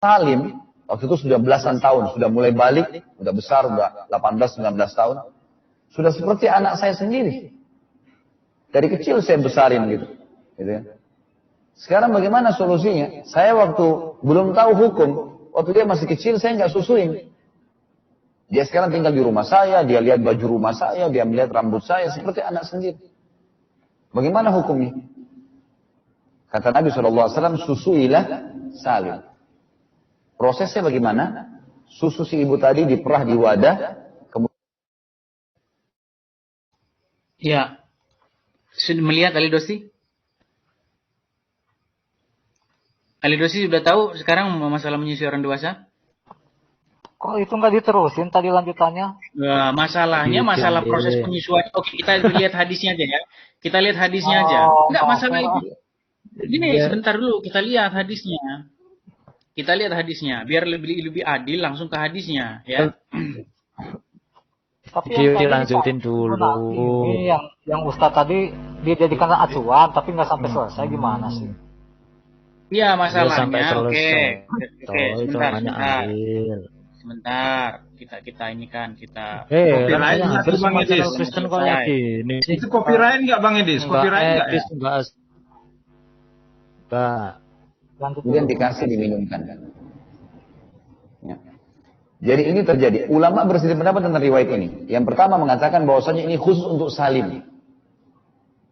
Salim, waktu itu sudah belasan tahun, sudah mulai balik, sudah besar, sudah 18-19 tahun. Sudah seperti anak saya sendiri. Dari kecil saya besarin gitu. Gitu ya. Sekarang bagaimana solusinya? Saya waktu belum tahu hukum, waktu dia masih kecil saya nggak susuin. Dia sekarang tinggal di rumah saya, dia lihat baju rumah saya, dia melihat rambut saya seperti anak sendiri. Bagaimana hukumnya? Kata Nabi SAW, susuilah Salim. Prosesnya bagaimana? Susu si ibu tadi diperah di wadah. Ya, sudah melihat Ali Dosti? Ali Dosti sudah tahu sekarang masalah menyusui orang dewasa? Kok itu nggak diterusin tadi lanjutannya? Nah, masalahnya masalah proses penyusuan. Oke, kita lihat hadisnya aja ya. Kita lihat hadisnya aja. Enggak masalah itu. Gini, sebentar dulu kita lihat hadisnya. Kita lihat hadisnya, biar lebih adil langsung ke hadisnya, ya. Tapi yang dilanjutin dulu. Ini yang Ustadz tadi dijadikan acuan, tapi nggak sampai selesai gimana sih? Iya masalahnya. Oke, sebentar. Kita ini kan kita. Copyright nggak Bang Edis? Itu copyright nggak Bang Edis? Copyright nggak ya? Kemudian dikasih diminumkan. Ya. Jadi ini terjadi. Ulama berselisih pendapat tentang riwayat ini. Yang pertama mengatakan bahwasanya ini khusus untuk Salim.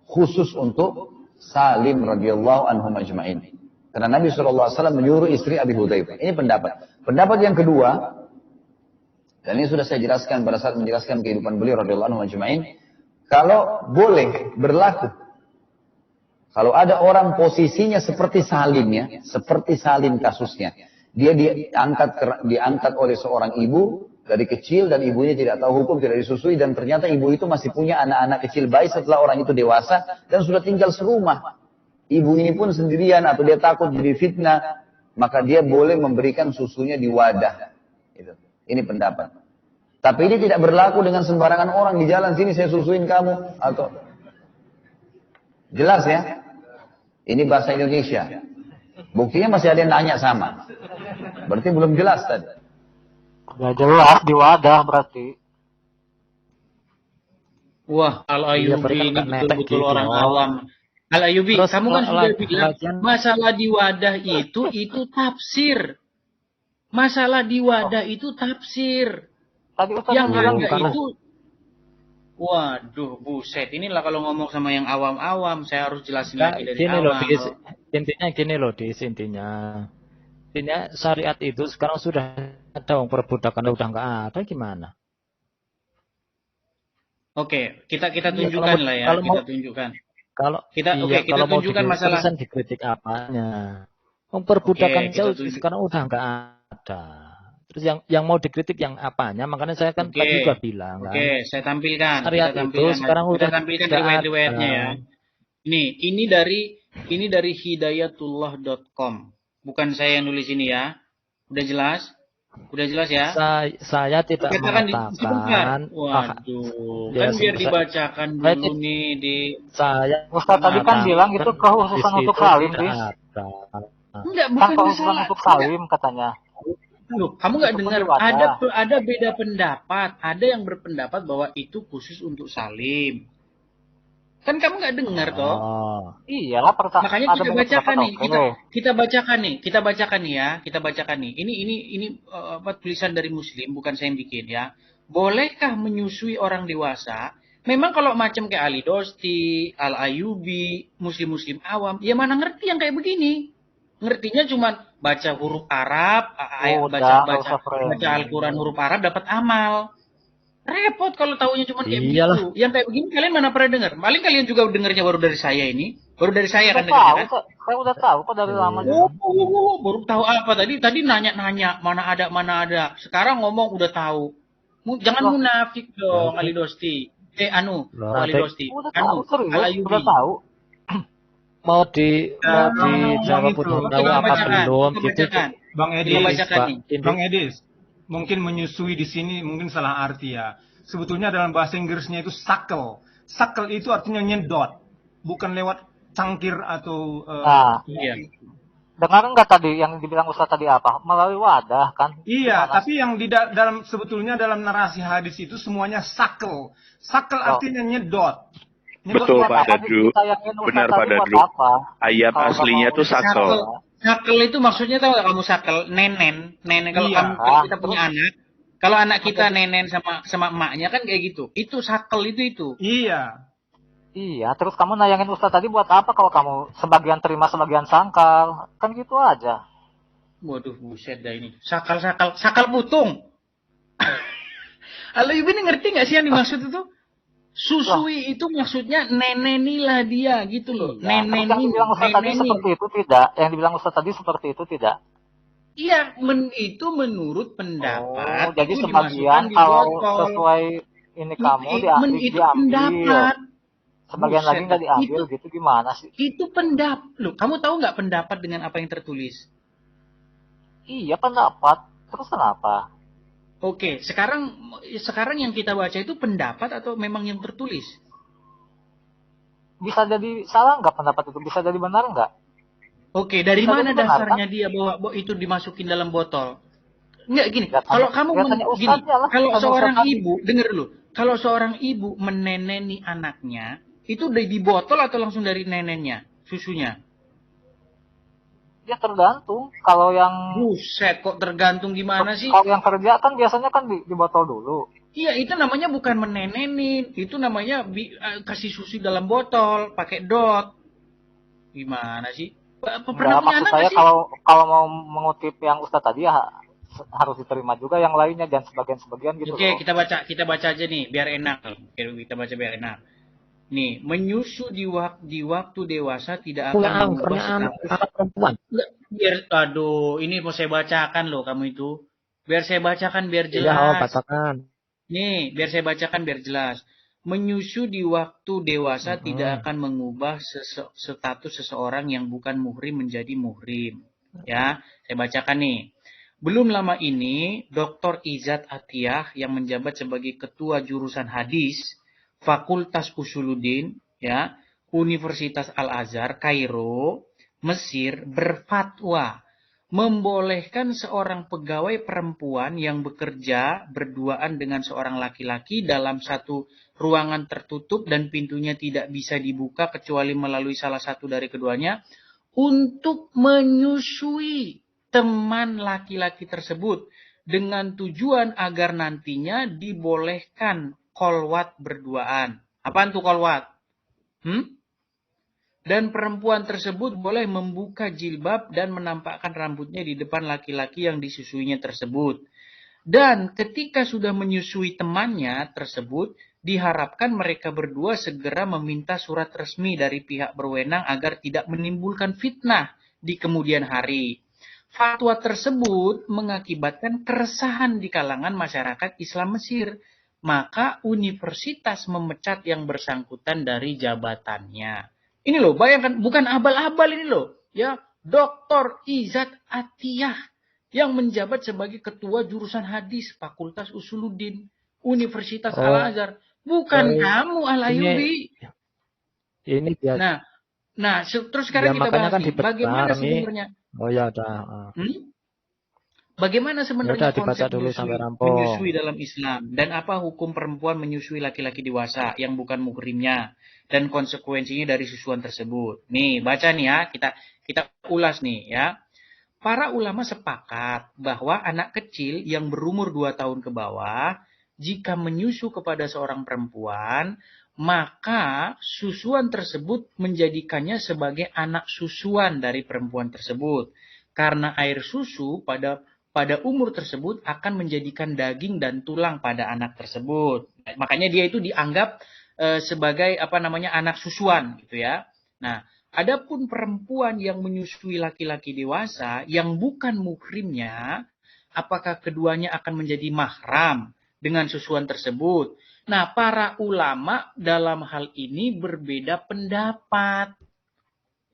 Khusus untuk Salim radhiyallahu anhu majma'in. Karena Nabi SAW menyuruh istri Abi Hudzaifah. Ini pendapat. Pendapat yang kedua, dan ini sudah saya jelaskan pada saat menjelaskan kehidupan beliau radhiyallahu anhu majma'in. Kalau boleh berlaku, kalau ada orang posisinya seperti Salim ya, seperti Salim kasusnya, dia diangkat oleh seorang ibu dari kecil dan ibunya tidak tahu hukum, tidak disusui, dan ternyata ibu itu masih punya anak-anak kecil bayi setelah orang itu dewasa dan sudah tinggal serumah. Ibu ini pun sendirian atau dia takut jadi fitnah, maka dia boleh memberikan susunya di wadah. Ini pendapat. Tapi ini tidak berlaku dengan sembarangan orang di jalan, sini saya susuin kamu atau jelas ya. Ini bahasa Indonesia. Buktinya masih ada yang nanya sama. Berarti belum jelas tadi. Gak jelas di wadah berarti. Wah, Al-Ayyubi ini betul-betul orang awam. Al-Ayyubi, kamu kan sudah bilang masalah di wadah itu tafsir. Masalah di wadah itu tafsir. Tadi yang ada itu, waduh, buset. Inilah kalau ngomong sama yang awam-awam, saya harus jelasin lagi dari awal. Intinya gini loh, intinya syariat itu sekarang sudah ada, perbudakan udah nggak ada, gimana? Oke, kita tunjukkan lah ya, kita tunjukkan. Kalau kita tunjukkan masalah dikritik apanya. Perbudakan jauh sekarang udah nggak ada. Terus yang mau dikritik yang apanya? Makanya saya kan tadi juga bilang. Oke, saya tampilkan. Syariat itu sekarang kita tampilkan riwayat-riwayatnya ya. Ini dari hidayatullah.com. Bukan saya yang nulis ini ya. Udah jelas? Udah jelas ya? Saya tidak mengatakan. Waduh, kan biar dibacakan dulu nih di. Ustaz tadi kan bilang itu kekhususan untuk Salim, Enggak, bukan kekhususan untuk Salim katanya. Loh, kamu nggak dengar? Ada beda pendapat. Ada yang berpendapat bahwa itu khusus untuk Salim. Kan kamu nggak dengar toh? Iyalah, makanya kita bacakan nih. Kita bacakan nih ya. Kita bacakan nih. Ini tulisan dari Muslim, bukan saya yang bikin ya. Bolehkah menyusui orang dewasa? Memang kalau macam kayak Ali Dosti, Al-Ayyubi, muslim awam, ya mana ngerti yang kayak begini? Ngertinya cuma baca huruf Arab, baca Al-Quran huruf Arab dapat amal. Repot kalau tahunya cuma kayak begitu. Yang kayak begini kalian mana pernah dengar? Paling kalian juga dengarnya baru dari saya ini. Baru dari saya kan dengarnya kan? Saya udah tahu kok dari lama. Baru tahu apa tadi? Tadi nanya mana ada. Sekarang ngomong udah tahu. Jangan munafik dong, Ali Dosti. Ali Dosti. Al-Ayyubi. Udah tahu. Mau dijawab apa belum gitu. Bang Edis, mungkin menyusui di sini mungkin salah arti ya. Sebetulnya dalam bahasa Inggrisnya itu suckle. Suckle itu artinya nyedot, bukan lewat cangkir atau dengar nggak tadi yang dibilang Ustaz tadi apa? Melalui wadah kan? Iya, Gimana? tapi yang dalam sebetulnya dalam narasi hadis itu semuanya sakel. Sakel artinya nyedot. Betul Pak Dadu. Benar Pak Dadu. Ayat aslinya itu sakel. Sakel itu maksudnya tahu nggak kamu sakel? Nenen. Kalau Iya. kalau kita punya anak, kalau anak kita nenen sama emaknya kan kayak gitu. Itu sakel itu. Iya. Iya, terus kamu nayangin Ustaz tadi buat apa kalau kamu sebagian terima sebagian sangkal? Kan gitu aja. Waduh, buset dah ini. Sakal putung. Halo, Ibu ini ngerti nggak sih yang dimaksud itu? Susui itu maksudnya nenenilah dia gitu loh. Iya. Yang dibilang Ustaz tadi seperti itu tidak? Yang dibilang Ustaz tadi seperti itu tidak? Iya, itu menurut pendapat. Jadi sebagian kalau sesuai ini kamu diambil. Pendapat. Sebagian lagi nggak diambil gitu gimana sih? Itu pendapat. Loh, kamu tahu nggak pendapat dengan apa yang tertulis? Iya, pendapat. Terus kenapa? Oke, sekarang yang kita baca itu pendapat atau memang yang tertulis? Bisa jadi salah nggak pendapat itu? Bisa jadi benar nggak? Oke, dari mana dasarnya dia bahwa itu dimasukin dalam botol? Enggak gini, kalau kamu gini, kalau seorang ibu, denger dulu, kalau seorang ibu meneneni anaknya, itu di botol atau langsung dari nenennya, susunya? Ya tergantung. Kalau yang buset, kok tergantung gimana sih? Kalau yang kerja kan biasanya kan di botol dulu. Iya, itu namanya bukan menenenin, itu namanya kasih susu dalam botol, pakai dot. Gimana sih? Pernah punya anak saya kalau mau mengutip yang Ustaz tadi ya harus diterima juga yang lainnya dan sebagian gitu. Oke, kita baca aja nih biar enak. Kita baca biar enak. Nih, menyusu di waktu dewasa tidak akan mengubah perempuan. Aduh, ini mau saya bacakan loh kamu itu. Biar saya bacakan biar jelas. Ya, bacakan. Nih, biar saya bacakan biar jelas. Menyusu di waktu dewasa tidak akan mengubah status seseorang yang bukan muhrim menjadi muhrim. Ya, saya bacakan nih. Belum lama ini, Dr. Izzat Atiyah yang menjabat sebagai ketua jurusan hadis Fakultas Usuluddin, ya, Universitas Al-Azhar, Kairo, Mesir, berfatwa membolehkan seorang pegawai perempuan yang bekerja berduaan dengan seorang laki-laki dalam satu ruangan tertutup dan pintunya tidak bisa dibuka kecuali melalui salah satu dari keduanya untuk menyusui teman laki-laki tersebut dengan tujuan agar nantinya dibolehkan kolwat berduaan. Apaan tuh kolwat? Dan perempuan tersebut boleh membuka jilbab dan menampakkan rambutnya di depan laki-laki yang disusuinya tersebut. Dan ketika sudah menyusui temannya tersebut, diharapkan mereka berdua segera meminta surat resmi dari pihak berwenang agar tidak menimbulkan fitnah di kemudian hari. Fatwa tersebut mengakibatkan keresahan di kalangan masyarakat Islam Mesir. Maka universitas memecat yang bersangkutan dari jabatannya. Ini loh, bayangkan, bukan abal-abal ini loh. Ya, Dr. Izzat Atiyah yang menjabat sebagai ketua jurusan hadis Fakultas Usuluddin Universitas Al-Azhar. Bukan kamu, Al-Ayubi. Ini biasa. Nah, terus sekarang kita bahas nih, bagaimana sebenarnya? Oh ya, udah. Bagaimana sebenarnya konsep menyusui dalam Islam? Dan apa hukum perempuan menyusui laki-laki dewasa yang bukan muhrimnya? Dan konsekuensinya dari susuan tersebut. Nih, baca nih ya. Kita ulas nih ya. Para ulama sepakat bahwa anak kecil yang berumur 2 tahun ke bawah, jika menyusu kepada seorang perempuan, maka susuan tersebut menjadikannya sebagai anak susuan dari perempuan tersebut. Karena air susu pada umur tersebut akan menjadikan daging dan tulang pada anak tersebut. Makanya dia itu dianggap sebagai anak susuan gitu ya. Nah, adapun perempuan yang menyusui laki-laki dewasa yang bukan muhrimnya, apakah keduanya akan menjadi mahram dengan susuan tersebut? Nah, para ulama dalam hal ini berbeda pendapat.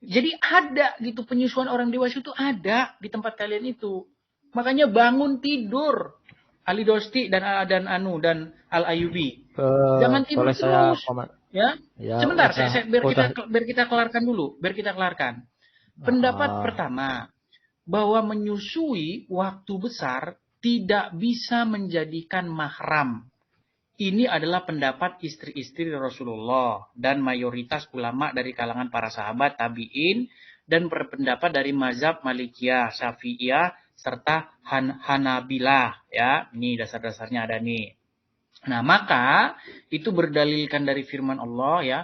Jadi ada gitu penyusuan orang dewasa itu ada di tempat kalian itu. Makanya bangun tidur. Ali Dosti dan Al-Ayubi. Jangan tidur terus. Ya? Sebentar, biar kita kelarkan dulu. Pendapat pertama, bahwa menyusui waktu besar tidak bisa menjadikan mahram. Ini adalah pendapat istri-istri Rasulullah dan mayoritas ulama dari kalangan para sahabat tabi'in dan berpendapat dari mazhab Malikiyah, Syafi'iyah serta Hanabilah, ya. Ini dasar-dasarnya ada nih. Nah, maka itu berdalilkan dari firman Allah, ya.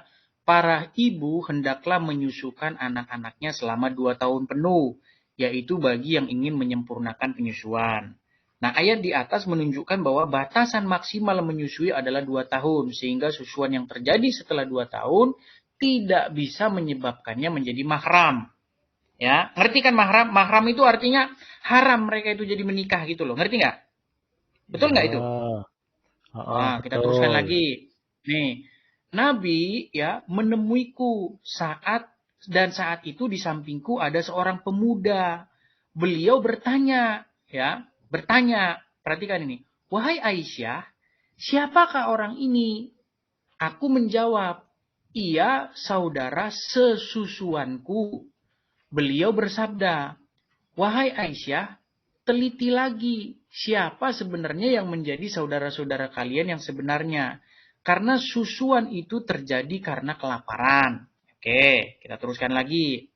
Para ibu hendaklah menyusukan anak-anaknya selama 2 tahun penuh, yaitu bagi yang ingin menyempurnakan penyusuan. Nah, ayat di atas menunjukkan bahwa batasan maksimal menyusui adalah 2 tahun, sehingga susuan yang terjadi setelah 2 tahun tidak bisa menyebabkannya menjadi mahram. Ya, ngerti kan mahram? Mahram itu artinya haram mereka itu jadi menikah gitu loh. Ngerti nggak? Betul nggak itu? Nah, kita teruskan lagi. Nih, Nabi ya menemuiku saat itu di sampingku ada seorang pemuda. Beliau bertanya, perhatikan ini. Wahai Aisyah, siapakah orang ini? Aku menjawab, ia saudara sesusuanku. Beliau bersabda, wahai Aisyah, teliti lagi siapa sebenarnya yang menjadi saudara-saudara kalian yang sebenarnya. Karena susuan itu terjadi karena kelaparan. Oke, kita teruskan lagi.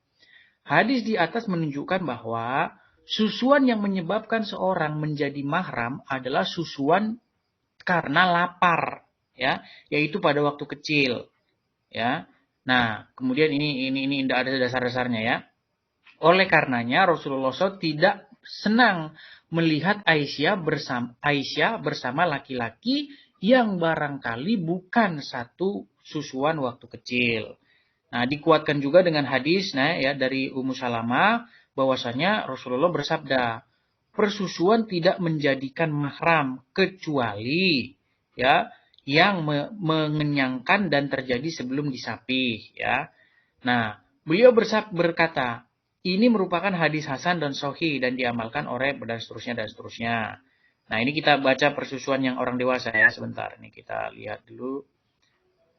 Hadis di atas menunjukkan bahwa susuan yang menyebabkan seorang menjadi mahram adalah susuan karena lapar, ya, yaitu pada waktu kecil, ya. Nah, kemudian ini tidak ada dasar-dasarnya, ya. Oleh karenanya Rasulullah SAW tidak senang melihat Aisyah bersama laki-laki yang barangkali bukan satu susuan waktu kecil. Nah, dikuatkan juga dengan hadis dari Ummu Salamah bahwasanya Rasulullah bersabda, persusuan tidak menjadikan mahram kecuali ya yang mengenyangkan dan terjadi sebelum disapih, ya. Nah, beliau berkata, ini merupakan hadis hasan dan sahih dan diamalkan oleh dan seterusnya. Nah, ini kita baca persusuan yang orang dewasa, ya, sebentar. Ini kita lihat dulu.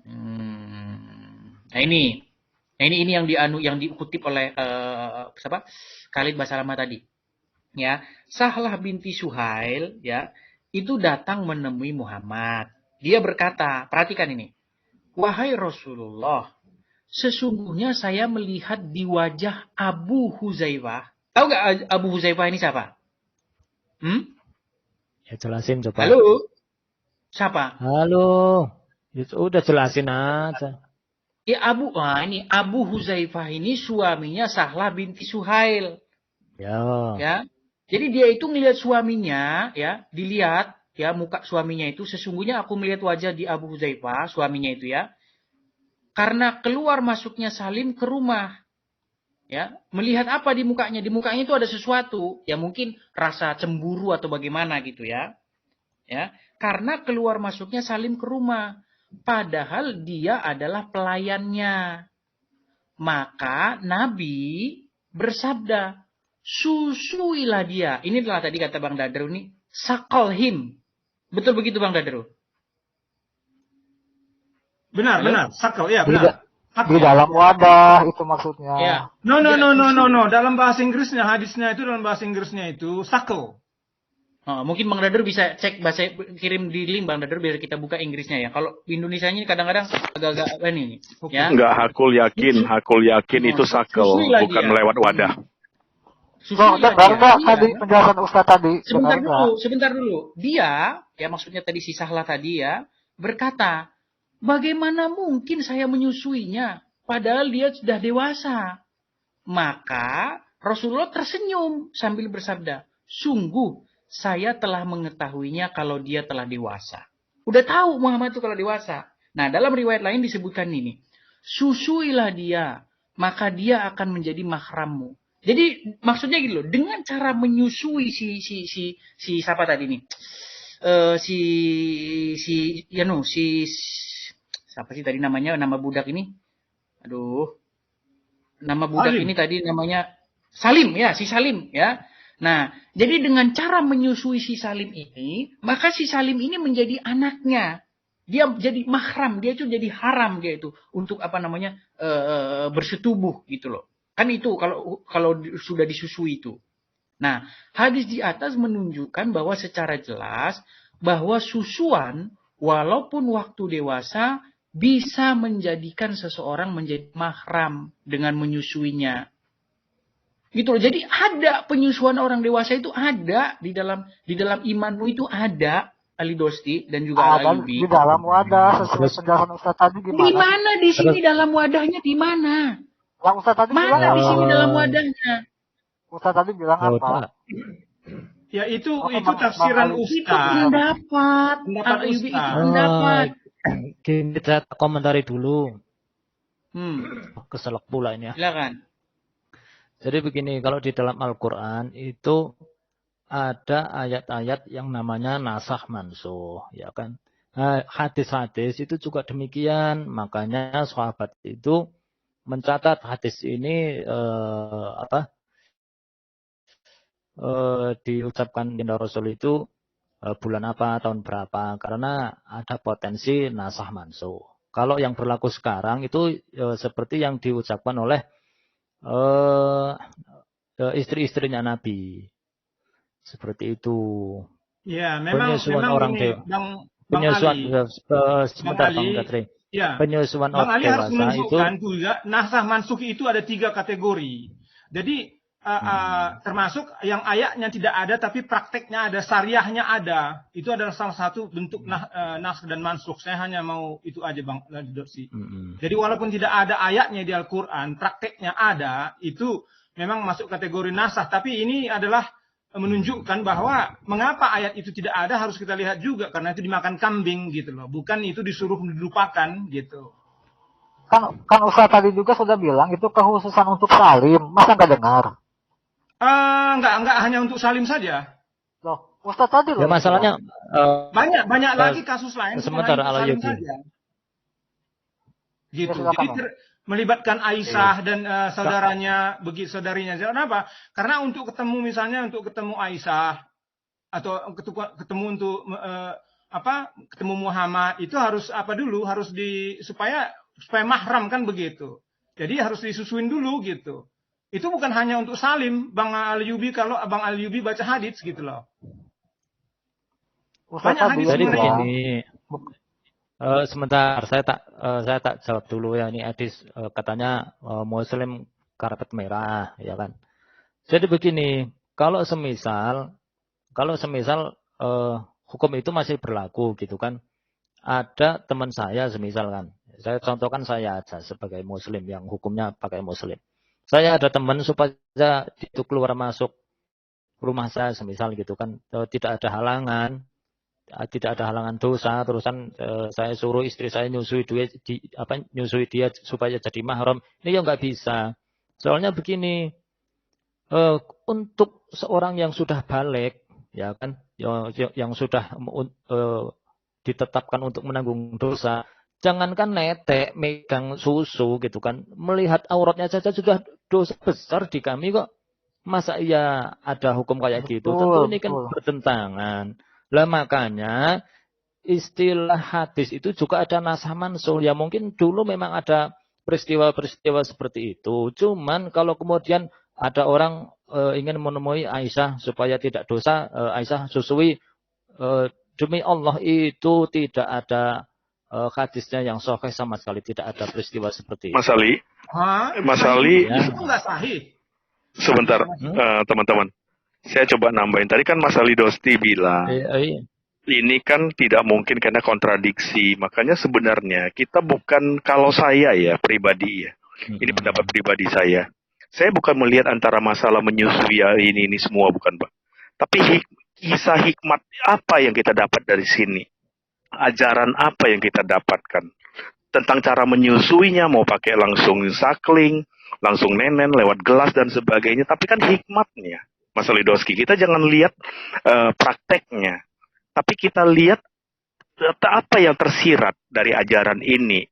Nah, ini yang dikutip oleh Khalid Basalamah tadi. Ya, Sahlah binti Suhail, ya, itu datang menemui Muhammad. Dia berkata, perhatikan ini. Wahai Rasulullah, sesungguhnya saya melihat di wajah Abu Huzaifah. Tahu nggak Abu Huzaifah ini siapa? Ya jelasin coba. Halo? Siapa? Halo. Ya, udah jelasin aja. Ya Abu Huzaifah ini suaminya Sahlah binti Suhail. Ya. Jadi dia itu ngelihat suaminya, ya, dilihat ya muka suaminya itu, sesungguhnya aku melihat wajah di Abu Huzaifah, suaminya itu, ya. Karena keluar masuknya Salim ke rumah. Ya, melihat apa di mukanya? Di mukanya itu ada sesuatu, ya mungkin rasa cemburu atau bagaimana gitu, ya. Ya, karena keluar masuknya Salim ke rumah, padahal dia adalah pelayannya. Maka Nabi bersabda, susuilah dia. Ini adalah tadi kata Bang Dadru nih, sakolhim. Betul begitu Bang Dadru? Benar, sakal, ya benar. Di dalam wadah itu maksudnya. Ya. No. Dalam bahasa Inggrisnya, hadisnya itu dalam bahasa Inggrisnya itu sakal. Oh, mungkin Bang Dadru bisa cek bahasa, kirim di link Bang Dadru biar kita buka Inggrisnya, ya. Kalau Indonesianya kadang-kadang agak-agak ini. Ya. Enggak, hakul yakin itu sakal, bukan melewat wadah. Tadi penjelasan Ustaz tadi. Sebentar dulu. Dia, ya maksudnya tadi si Sahlah tadi, ya, berkata, bagaimana mungkin saya menyusuinya padahal dia sudah dewasa? Maka Rasulullah tersenyum sambil bersabda, sungguh saya telah mengetahuinya kalau dia telah dewasa. Udah tahu Muhammad itu kalau dewasa. Nah, dalam riwayat lain disebutkan ini, susuilah dia, maka dia akan menjadi mahrammu. Jadi maksudnya gitu loh, dengan cara menyusui si siapa tadi nih? Siapa sih tadi namanya, nama budak ini? Aduh. Nama budak Salim. Ini tadi namanya Salim, ya, si Salim, ya. Nah, jadi dengan cara menyusui si Salim ini, maka si Salim ini menjadi anaknya. Dia jadi mahram, dia itu jadi haram dia itu untuk bersetubuh gitu loh. Kan itu kalau sudah disusui itu. Nah, hadis di atas menunjukkan bahwa secara jelas bahwa susuan walaupun waktu dewasa bisa menjadikan seseorang menjadi mahram dengan menyusuinya. Gitu loh. Jadi ada penyusuan orang dewasa itu ada di dalam imanmu itu ada, Ali Dosti dan juga Al-Ayubi. Di dalam wadah sesuai penjelasan Ustaz tadi gimana? Di mana di sini dalam wadahnya di mana? Yang Ustaz tadi bilang mana di sini dalam wadahnya? Ustaz tadi bilang apa? Ya itu tafsiran Ustaz. Itu pendapat. Al-Ayubi itu pendapat. Gini, saya komentari dulu. Keselak pula ini ya. Silakan. Jadi begini, kalau di dalam Al-Quran itu ada ayat-ayat yang namanya nasakh mansukh, ya kan? Hadis-hadis itu juga demikian, makanya sahabat itu mencatat hadis ini diucapkan Dinda Rasul itu bulan apa, tahun berapa, karena ada potensi nasakh mansukh. Kalau yang berlaku sekarang itu seperti yang diucapkan oleh istri-istrinya Nabi. Seperti itu. Ya, memang orang penyusuan sebentar Bang Gatri. Ya. Penyusuan Bang Ali harus dewasa menunjukkan itu juga nasakh mansukh itu ada 3 kategori. Jadi termasuk yang ayatnya tidak ada tapi prakteknya ada, syariahnya ada. Itu adalah salah satu bentuk nasakh dan mansukh. Saya hanya mau itu aja Bang Dosi. Jadi walaupun tidak ada ayatnya di Al-Qur'an, prakteknya ada, itu memang masuk kategori nasakh, tapi ini adalah menunjukkan bahwa mengapa ayat itu tidak ada harus kita lihat juga, karena itu dimakan kambing gitu loh, bukan itu disuruh dilupakan gitu. Kan Ustaz tadi juga sudah bilang itu kekhususan untuk salim, masa nggak dengar? Enggak hanya untuk salim saja. Loh, Ustaz tadi loh. Ya masalahnya banyak lagi kasus lain sebentar salim saja. Gitu. Ya, jadi melibatkan Aisyah dan saudaranya, saudarinya. Kenapa? Karena untuk ketemu Aisyah atau ketemu untuk ketemu Muhammad itu harus supaya mahram kan begitu. Jadi harus disusuin dulu gitu. Itu bukan hanya untuk salim, Bang Al-Ayubi, kalau Abang Al-Ayubi baca hadits gitu loh. Banyak hadits. Jadi begini. Sebentar, saya tak jawab dulu ya, ini hadis katanya Muslim karpet merah, ya kan. Jadi begini, kalau semisal hukum itu masih berlaku gitu kan. Ada teman saya semisal kan, saya contohkan saya aja sebagai Muslim yang hukumnya pakai Muslim. Saya ada teman supaya itu keluar masuk rumah saya semisal gitu kan, tidak ada halangan dosa, terusan saya suruh istri saya nyusui dia supaya jadi mahram. Ini ya nggak bisa. Soalnya begini, untuk seorang yang sudah balik, ya kan, yang sudah ditetapkan untuk menanggung dosa, jangankan netek, megang susu gitu kan, melihat auratnya saja sudah dosa besar di kami kok. Masa iya ada hukum kayak gitu? Tentu ini kan bertentangan. Lah makanya istilah hadis itu juga ada nasakh mansukh. Ya mungkin dulu memang ada peristiwa-peristiwa seperti itu. Cuman kalau kemudian ada orang ingin menemui Aisyah supaya tidak dosa, Aisyah susui, demi Allah itu tidak ada hadisnya yang sahih sama sekali, tidak ada peristiwa seperti itu. Mas Ali, itu enggak sahih. Sebentar, teman-teman. Saya coba nambahin. Tadi kan Mas Ali Dosti bilang, ini kan tidak mungkin karena kontradiksi. Makanya sebenarnya kita bukan, kalau saya ya pribadi ya, ini pendapat pribadi saya. Saya bukan melihat antara masalah menyusui ini semua, bukan Pak. Tapi kisah hikmat apa yang kita dapat dari sini? Ajaran apa yang kita dapatkan? Tentang cara menyusuinya, mau pakai langsung sakling, langsung nenen, lewat gelas dan sebagainya. Tapi kan hikmatnya. Mas Lidoski, kita jangan lihat prakteknya, tapi kita lihat apa yang tersirat dari ajaran ini.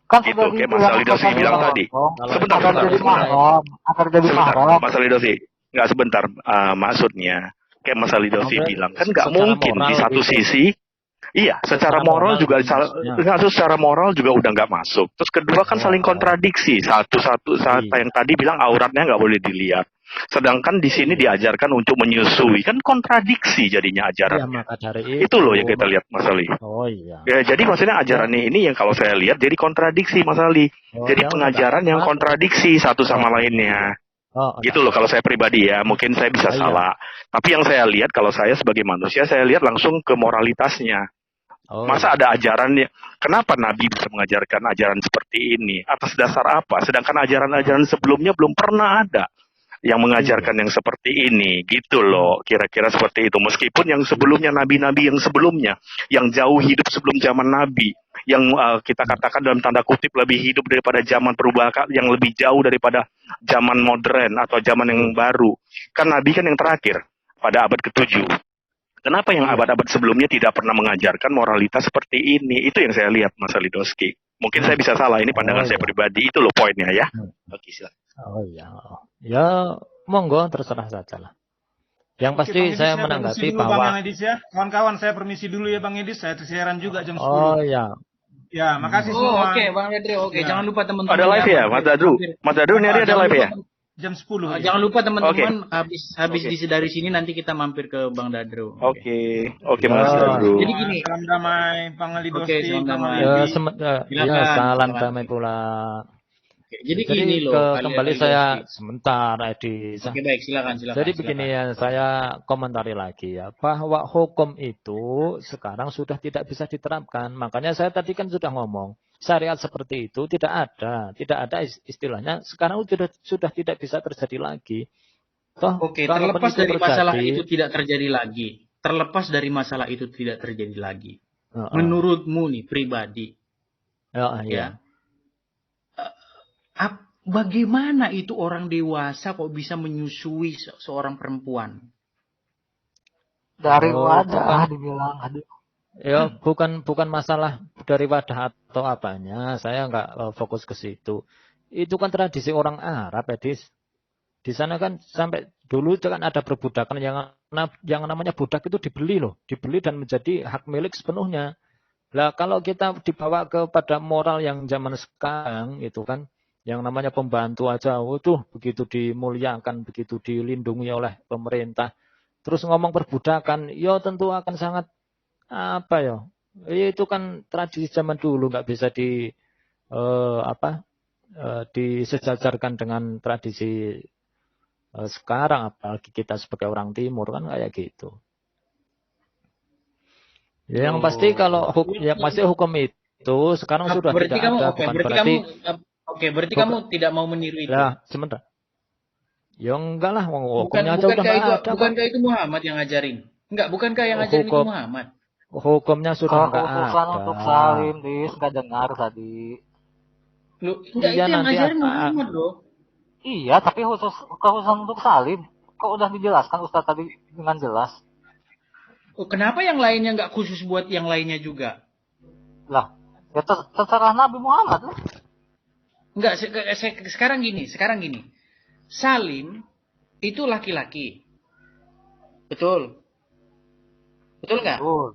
Kan gitu, kayak Mas Lidoski bilang tadi. Sebentar. Mas Lidoski, nggak sebentar. Maksudnya, kayak Mas Lidoski bilang, kan nggak mungkin di satu sisi Iya, secara moral juga secara moral juga udah nggak masuk. Terus kedua kan saling kontradiksi. Satu yang tadi bilang auratnya nggak boleh dilihat. Sedangkan di sini diajarkan untuk menyusui, kan kontradiksi jadinya ajaran. Iya, maka dari itu loh yang kita lihat Mas Ali. Oh iya. Ya, jadi maksudnya ajaran ini yang kalau saya lihat jadi kontradiksi Mas Ali. Jadi pengajaran yang kontradiksi satu sama lainnya. Gitu loh kalau saya pribadi ya, mungkin saya bisa salah. Tapi yang saya lihat kalau saya sebagai manusia, saya lihat langsung ke moralitasnya. Masa ada ajarannya? Kenapa Nabi bisa mengajarkan ajaran seperti ini? Atas dasar apa? Sedangkan ajaran-ajaran sebelumnya belum pernah ada yang mengajarkan yang seperti ini, gitu loh, kira-kira seperti itu. Meskipun yang sebelumnya, nabi-nabi yang sebelumnya, yang jauh hidup sebelum zaman Nabi, yang kita katakan dalam tanda kutip lebih hidup daripada zaman perubahan, yang lebih jauh daripada zaman modern atau zaman yang baru. Kan Nabi kan yang terakhir, pada abad ke-7. Kenapa yang abad-abad sebelumnya tidak pernah mengajarkan moralitas seperti ini? Itu yang saya lihat, Mas Alidoski. Mungkin saya bisa salah, ini pandangan saya pribadi, itu loh poinnya ya. Oke, silakan. Oh iya, ya monggo terserah saja lah. Yang pasti saya menanggapi bahwa Bang Edis ya. Kawan-kawan saya permisi dulu ya Bang Edis, saya tersiaran juga jam 10. Oh iya. Ya, makasih semua. Oke, Bang Edri, oke. Jangan lupa teman-teman. Ada live ya, Mas Dadu. Mas Dadu ini ada live ya? Jam 10. Jangan lupa teman-teman habis dari sini nanti kita mampir ke Bang Dadro. Oke, Mas Dadu. Jadi gini, salam damai Bang Ali Dosti. Salam damai pula. Jadi gini loh. Kembali saya sebentar, Edi. Oke, baik, silakan. Jadi begini ya, saya komentari lagi ya, bahwa hukum itu sekarang sudah tidak bisa diterapkan. Makanya saya tadi kan sudah ngomong, syariat seperti itu tidak ada istilahnya. Sekarang sudah tidak bisa terjadi lagi. Terlepas dari masalah itu tidak terjadi lagi. Terlepas dari masalah itu tidak terjadi lagi. Menurutmu nih pribadi, ya. Bagaimana itu orang dewasa kok bisa menyusui seorang perempuan? Dari wadah dibilang, aduh. Ya, bukan masalah dari wadah atau apanya. Saya nggak fokus ke situ. Itu kan tradisi orang Arab, Edis. Di sana kan sampai dulu kan ada perbudakan yang namanya budak itu dibeli dan menjadi hak milik sepenuhnya. Lah kalau kita dibawa kepada moral yang zaman sekarang itu kan, yang namanya pembantu aja, begitu dimuliakan, begitu dilindungi oleh pemerintah. Terus ngomong perbudakan, ya tentu akan sangat itu kan tradisi zaman dulu, nggak bisa disejajarkan dengan tradisi sekarang, apalagi kita sebagai orang timur kan kayak gitu. Ya, yang pasti kalau hukum itu sekarang sudah tidak ada, bukan berarti. Berarti kamu tidak mau meniru itu. Ya, sebentar. Ya enggak lah, hukumnya aja udah enggak ada. Bukankah itu Muhammad yang ngajarin? Enggak, bukankah yang ngajarin itu Muhammad? Hukumnya sudah enggak ada. Khususan untuk salim, enggak dengar tadi. Loh, enggak itu yang ngajarin Muhammad loh. Iya, tapi khususan untuk salim. Kok udah dijelaskan Ustaz tadi dengan jelas? Kenapa yang lainnya enggak khusus buat yang lainnya juga? Lah, ya terserah Nabi Muhammad lah. Enggak, sekarang gini. Salim itu laki-laki. Betul? Betul nggak? Betul.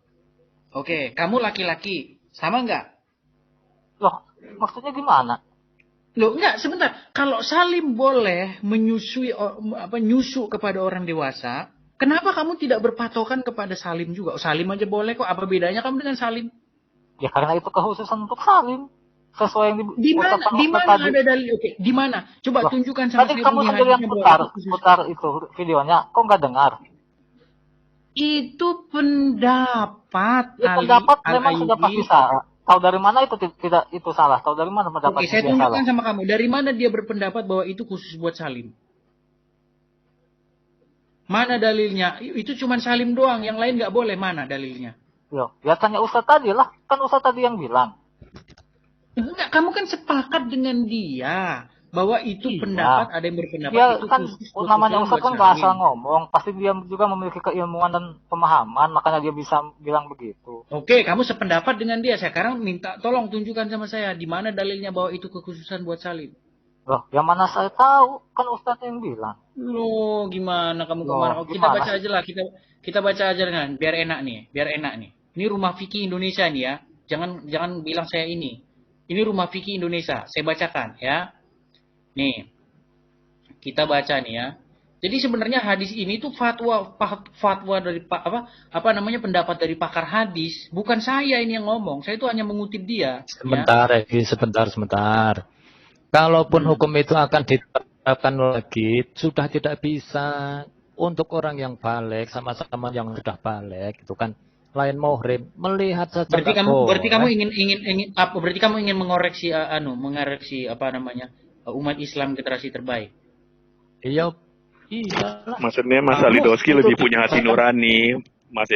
Oke, kamu laki-laki. Sama nggak? Loh, maksudnya gimana? Loh, enggak, sebentar. Kalau salim boleh nyusu kepada orang dewasa, kenapa kamu tidak berpatokan kepada salim juga? Salim aja boleh kok. Apa bedanya kamu dengan salim? Ya karena itu kekhususan untuk salim. Sesuai yang di mana ada dalil? Oke, di mana? Coba tunjukkan sama saya. Tadi kamu sendiri yang putar itu videonya, kok nggak dengar? Itu pendapat. Pendapat memang sudah pasti salah. Tahu dari mana itu tidak itu salah? Tahu dari mana pendapat saya tunjukkan sama kamu. Dari mana dia berpendapat bahwa itu khusus buat salim? Mana dalilnya? Itu cuma salim doang, yang lain nggak boleh. Mana dalilnya? Ya tanya Ustaz tadi lah, kan Ustaz tadi yang bilang. Enggak, kamu kan sepakat dengan dia bahwa itu pendapat, ada yang berpendapat ya, itu kan khusus namanya Ustaz kan nggak asal ngomong, pasti dia juga memiliki keilmuan dan pemahaman, makanya dia bisa bilang begitu. Oke, kamu sependapat dengan dia. Sekarang minta tolong tunjukkan sama saya di mana dalilnya bahwa itu kekhususan buat salim. Loh, yang mana saya tahu, kan Ustaz yang bilang. Loh, gimana kamu kemana? Kita baca aja lah, kita baca aja dengan biar enak nih. Ini rumah fikih Indonesia nih ya. Jangan bilang saya ini. Ini rumah fikih Indonesia. Saya bacakan ya. Nih. Kita baca nih ya. Jadi sebenarnya hadis ini tuh fatwa dari pendapat dari pakar hadis. Bukan saya ini yang ngomong. Saya itu hanya mengutip dia. Sebentar, ya. Sebentar. Kalaupun hukum itu akan diterapkan lagi, sudah tidak bisa untuk orang yang balik sama-sama yang sudah balik, itu kan lain muhrim melihat saja. Berarti kamu ingin mengoreksi umat Islam generasi terbaik. Iya. Maksudnya Mas Alidoski lebih punya hati nurani. Mas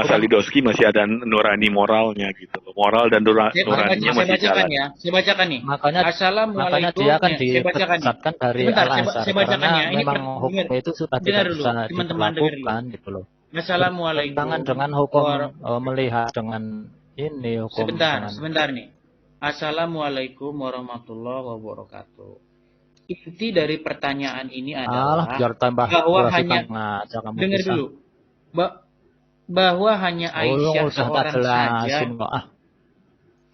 Alidoski masih ada nurani moralnya gitu. Moral dan nuraninya masih jalan. Saya bacakan nih. Makanya dia akan disesatkan dari Al-Azhar. Saya bacakan ya. Ini memang hukum itu sudah tidak bisa dilakukan gitu loh. Assalamualaikum. Dengan hukum melihat dengan ini hukum. Sebentar nih. Assalamualaikum warahmatullahi wabarakatuh. Inti dari pertanyaan ini adalah bahwa hanya dengar dulu. Bahwa hanya Aisyah seorang saja.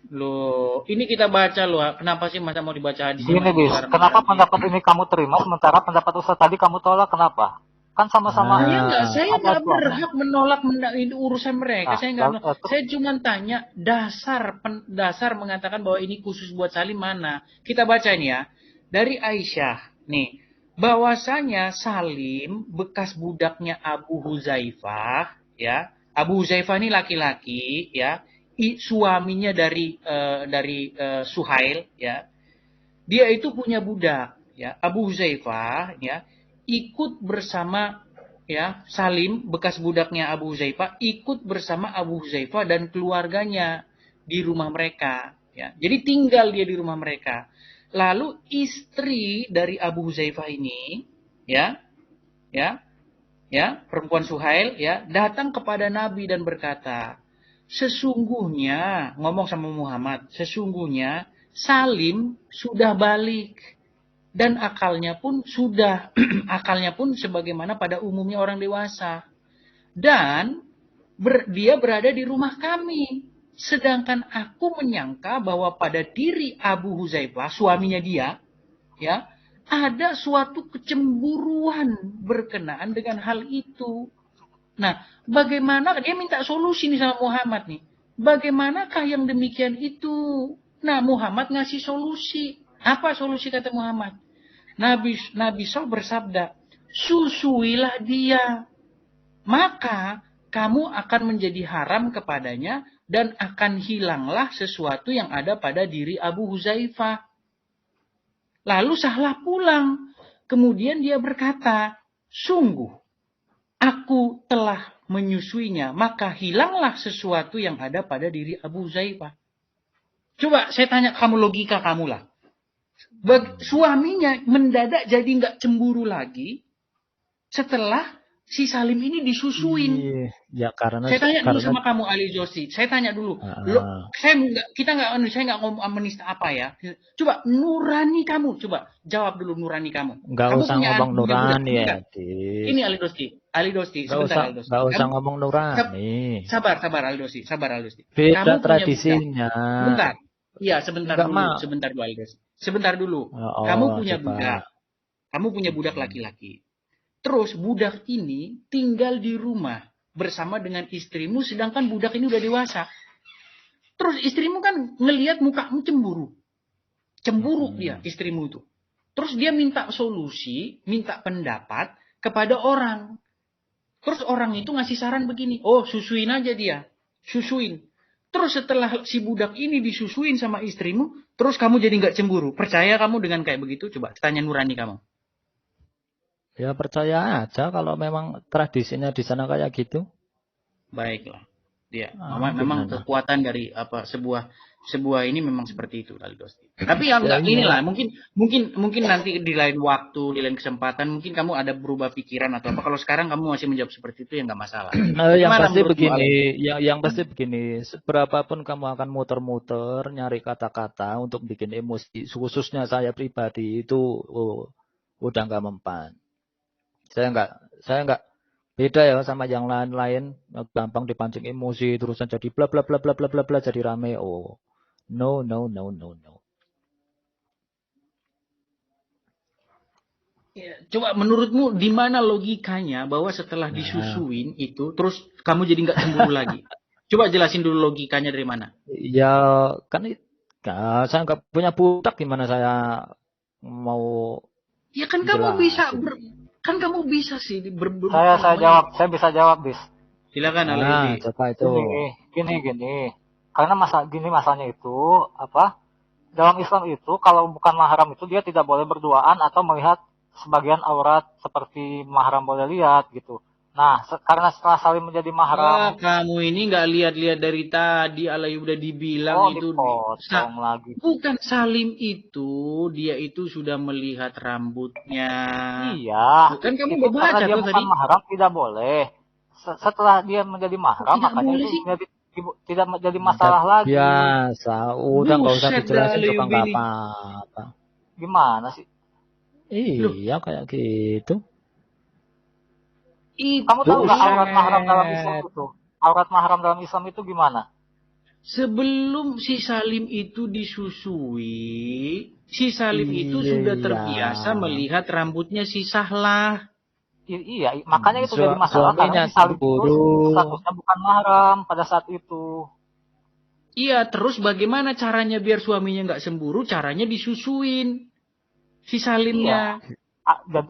Loh, ini kita baca loh. Kenapa sih masa mau dibaca hadis? Gini, kenapa pendapat ini kamu terima sementara pendapat Ustaz tadi kamu tolak? Kenapa? Kan sama-sama. Saya nggak berhak menolak itu urusan mereka. Saya cuma tanya dasar mengatakan bahwa ini khusus buat Salim mana? Kita baca ini ya. Dari Aisyah, nih, bahwasanya Salim bekas budaknya Abu Huzaifah, ya. Abu Huzaifah ini laki-laki, ya. Suaminya dari Suhail, ya. Dia itu punya budak, ya. Abu Huzaifah, ya, ikut bersama, ya, Salim bekas budaknya Abu Huzaifah ikut bersama Abu Huzaifah dan keluarganya di rumah mereka, ya. Jadi tinggal dia di rumah mereka. Lalu istri dari Abu Huzaifah ini, ya, perempuan Suhail, ya, datang kepada Nabi dan berkata, sesungguhnya, ngomong sama Muhammad, sesungguhnya Salim sudah balik dan akalnya pun sebagaimana pada umumnya orang dewasa. Dan dia berada di rumah kami. Sedangkan aku menyangka bahwa pada diri Abu Huzaifah, suaminya dia, ya, ada suatu kecemburuan berkenaan dengan hal itu. Nah, bagaimana dia minta solusi nih sama Muhammad nih? Bagaimanakah yang demikian itu? Nah, Muhammad ngasih solusi. Apa solusi kata Muhammad? Nabi SAW bersabda, susuilah dia, maka kamu akan menjadi haram kepadanya dan akan hilanglah sesuatu yang ada pada diri Abu Huzaifah. Lalu Sahlah pulang. Kemudian dia berkata, sungguh aku telah menyusuinya, maka hilanglah sesuatu yang ada pada diri Abu Huzaifah. Coba saya tanya kamu, logika kamu lah. Suaminya mendadak jadi nggak cemburu lagi setelah si Salim ini disusuin. Ya, karena saya tanya dulu sama kamu Ali Josi. Saya tanya dulu. Saya nggak ngomong menista apa ya. Coba nurani kamu. Coba jawab dulu nurani kamu. Nggak usah ngomong nurani ya. Ini Ali Dosti. Sebentar Ali Dosti. Nggak usah ngomong nurani. Sabar Ali Dosti. Beda kamu tradisinya. Sebentar. Iya, sebentar dulu Ali Dosti. Sebentar dulu. Kamu punya budak. Kamu punya budak laki-laki. Terus budak ini tinggal di rumah bersama dengan istrimu, sedangkan budak ini udah dewasa. Terus istrimu kan ngelihat mukamu cemburu. Cemburu dia, istrimu itu. Terus dia minta solusi, minta pendapat kepada orang. Terus orang itu ngasih saran begini, oh susuin aja dia, susuin. Terus setelah si budak ini disusuin sama istrimu, terus kamu jadi nggak cemburu. Percaya kamu dengan kayak begitu? Coba tanya nurani kamu. Ya percaya aja kalau memang tradisinya di sana kayak gitu. Baiklah. Ya, memang kekuatan dari sebuah ini memang seperti itu kali Dosti. Tapi yang enggak inilah, mungkin nanti di lain waktu, di lain kesempatan mungkin kamu ada berubah pikiran atau apa. Kalau sekarang kamu masih menjawab seperti itu ya enggak masalah. Yang pasti begini, seberapapun kamu akan muter-muter nyari kata-kata untuk bikin emosi, khususnya saya pribadi itu udah enggak mempan. Saya enggak Beda ya sama yang lain-lain, gampang dipancing emosi, terusan jadi bla bla bla bla bla bla bla jadi rame. Oh, no no no no no. Ya, coba menurutmu di mana logikanya bahwa setelah disusuin itu terus kamu jadi nggak cemburu lagi? Coba jelasin dulu logikanya dari mana? Ya kan saya nggak punya budak, gimana saya mau? Ya kan kamu bisa kamu bisa sih saya bisa jawab, Bis. Silakan Alayubi. Coba itu. Gini. Karena masalahnya itu apa? Dalam Islam itu kalau bukan mahram itu dia tidak boleh berduaan atau melihat sebagian aurat seperti mahram boleh lihat gitu. Nah, karena setelah saling menjadi mahram. Kamu ini nggak lihat-lihat dari tadi, Alay udah dibilang itu. Lagi. Bukan salim itu, dia itu sudah melihat rambutnya. Iya. Bukan kamu udah baca tuh tadi. Bukan mahram tidak boleh. Setelah dia menjadi mahram, makanya itu tidak menjadi masalah lagi. Biasa, udah nggak usah dijelasin juga nggak apa-apa. Gimana sih? Iya kayak gitu. Kamu tahu nggak aurat mahram dalam Islam itu? Aurat mahram dalam Islam itu gimana? Sebelum si Salim itu disusui, si Salim itu sudah terbiasa melihat rambutnya si Sahlah. Iya, makanya itu jadi masalah karena si Salim itu statusnya bukan mahram pada saat itu. Iya, terus bagaimana caranya biar suaminya nggak cemburu? Caranya disusuin si Salimnya. Iya.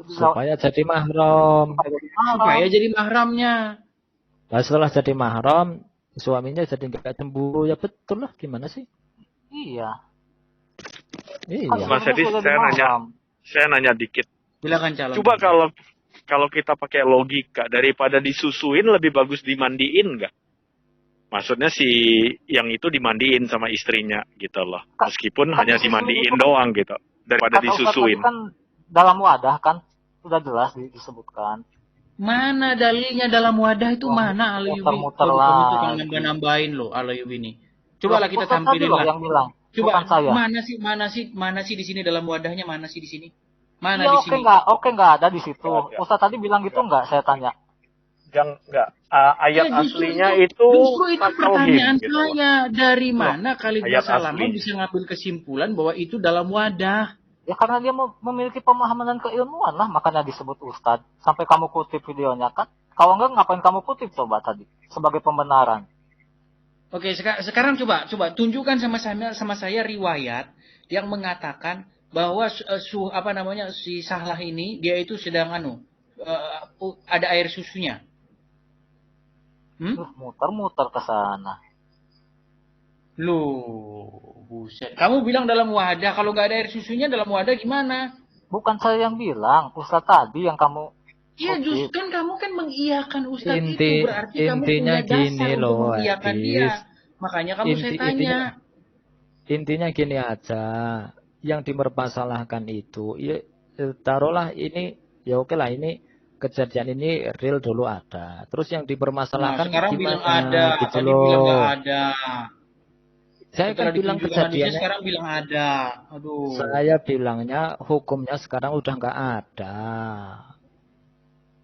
Supaya jadi mahram. Supaya jadi mahramnya. Nah, setelah jadi mahram, suaminya jadi nggak cemburu, ya betul lah, gimana sih? Iya. Mas Edi, saya nanya dikit. Silakan calon. Coba kalau kita pakai logika, daripada disusuin lebih bagus dimandiin nggak? Maksudnya si yang itu dimandiin sama istrinya gitu loh. Meskipun hanya dimandiin doang gitu, daripada disusuin. Kan dalam wadah kan sudah jelas disebutkan. Mana dalilnya dalam wadah itu? Mana Alayubi? Muter-muter lah. Kamu nambahin loh Alayubi ini. Cobalah kita tampilin lah. Yang bilang. Coba saya. Mana sih di sini dalam wadahnya? Mana sih di sini? Mana ya, di sini? Oke enggak ada di situ. Ustaz tadi bilang gitu enggak? Saya tanya. Enggak. Ayat aslinya itu pertanyaan saya. Dari mana Khalifah Salamah bisa ngambil kesimpulan bahwa itu dalam wadah? Ya karena dia memiliki pemahaman dan keilmuan lah, makanya disebut ustadz. Sampai kamu kutip videonya kan? Kalau enggak ngapain kamu kutip coba tadi sebagai pembenaran? Oke, sekarang coba tunjukkan sama saya riwayat yang mengatakan bahwa si Sahlah ini dia itu sedang ada air susunya. Muter-muter ke sana. Loh, buset. Kamu bilang dalam wadah, kalau nggak ada air susunya dalam wadah gimana? Bukan saya yang bilang, Ustaz tadi yang kamu. Iya, justru kan kamu kan mengiyakan Ustaz itu, berarti kamu punya gini dasar loh, untuk mengiyakan dia. Makanya kamu saya tanya. Intinya gini aja, yang dipermasalahkan itu, ya, taruhlah ini, ya oke lah ini kejadian ini real dulu ada. Terus yang dipermasalahkan sekarang gimana? bilang ada, gitu tadi loh. bilang nggak ada. Saya kan bilang kejadiannya. Sekarang bilang ada. Aduh. Saya bilangnya hukumnya sekarang udah nggak ada.